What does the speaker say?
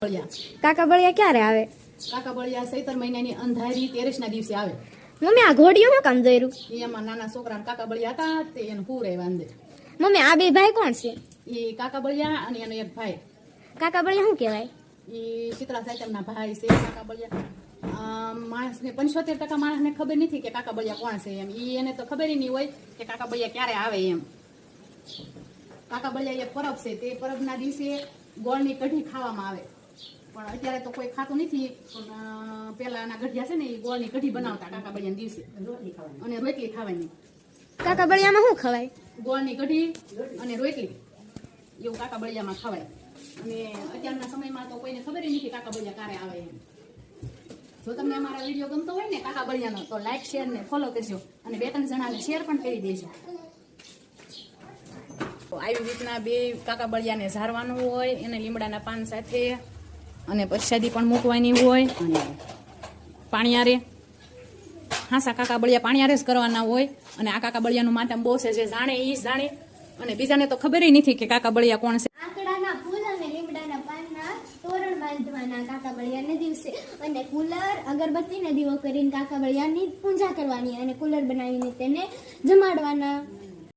કાકા બળિયા ક્યારે આવે? કાકા બળિયા સૈતર મહિનાની અંધારી 13 ના દિવસે આવે. મમ્મી આ ઘોડીઓ શું કામ દોર્યું? એમાં નાના છોકરાને કાકા બળિયા હતા તે એને પૂરે વાંધે. મમ્મી આ બે ભાઈ કોણ છે? એ કાકા બળિયા અને એનો એક ભાઈ. કાકા બળિયા શું કહેવાય? એ ચિત્રા સાયતરના ભાઈ છે કાકા બળિયા. માણસને 75% માણસને ખબર નથી કે કાકા બળિયા કોણ છે એમ. એને તો ખબર નહીં હોય કે કાકા બળિયા ક્યારે આવે એમ. કાકા બળિયા એક પરબ છે, તે પરબના દિવસે ગોળની કઢી ખાવામાં આવે. પણ અત્યારે તો કોઈ ખાતું નથી. પણ પેલાના ગઢિયા છે ને એ ગોળની કઢી બનાવતા કાકા બળિયાના દિવસે અને રોટલી ખાવાની. કાકા બળિયામાં શું ખવાય? ગોળની કઢી અને રોટલી એવું કાકા બળિયામાં ખવાય. અને અત્યારના સમયમાં તો કોઈને ખબર નથી કાકા બળિયા ક્યારે આવે એમ. જો તમને અમારા વિડીયો ગમતો હોય ને કાકા બળિયાનો તો લાઈક શેર ને ફોલો કરજો અને 2-3 જણાને શેર પણ કરી દેજો. આવી રીતના બે કાકા બળિયાને ઝારવાનું હોય, એને લીમડાના પાન સાથે અને પ્રસાદી પણ મૂકવાની હોય. પાણીયારે હાસા કાકા બળિયા પાણીયારે જ કરવાના હોય. અને આ કાકા બળિયાનું માતમ બહુ છે, જે જાણે એ જ જાણે અને બીજાને તો ખબર નથી કે કાકા બળિયા કોણ છે. આંકડાના ફૂલ અને લીમડાના પાનના તોરણ બાંધવાના કાકા બળિયાને દિવસે, અને કુલર અગરબત્તીને દીવો કરીને કાકા બળિયાની પૂજા કરવાની અને કુલર બનાવીને તેને જમાડવાના.